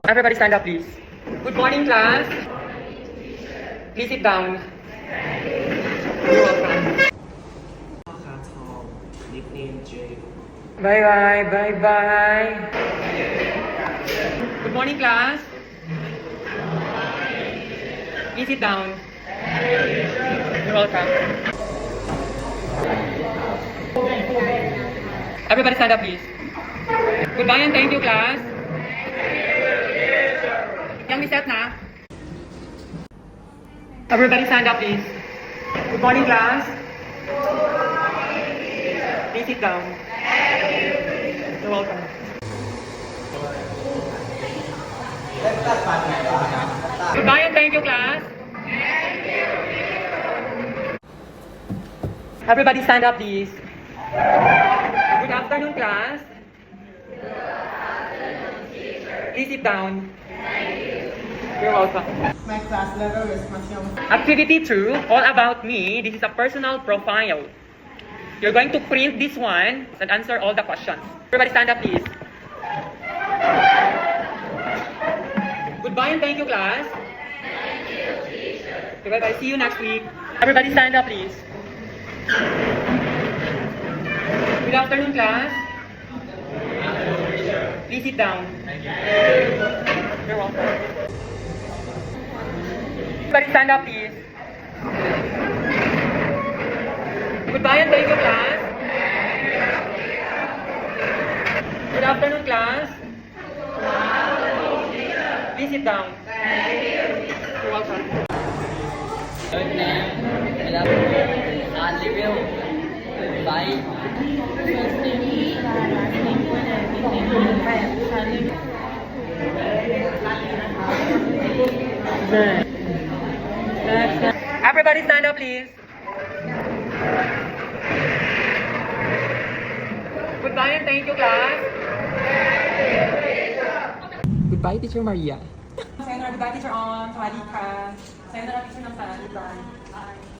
Everybody stand up, please. Good morning, class. Please sit down. You're welcome. Tom, nickname Jay. Bye-bye, bye-bye. Good morning, class. Please sit down. You're welcome. Everybody stand up, please. Goodbye and thank you, class. Yang reset na. Everybody stand up, please. Good morning, class. Please sit down. You're welcome. Goodbye and thank you, class. Everybody stand up, please. Good afternoon, class. Please sit down. You're welcome. My class level is Masyong. Activity 2, all about me. This is a personal profile. You're going to print this one and answer all the questions. Everybody stand up, please. Goodbye and thank you, class. Thank you, teacher. Bye-bye. See you next week. Everybody stand up, please. Good afternoon, class. Please sit down. You're welcome. Everybody stand up, please. Goodbye and thank you, class. Good afternoon, class. Please sit down. You're welcome. Everybody stand up, please. Goodbye and thank you, class. Goodbye, Teacher Maria. Sayonara, goodbye, Teacher On. Sawadee ka. Sayonara, Teacher ng Panalitan.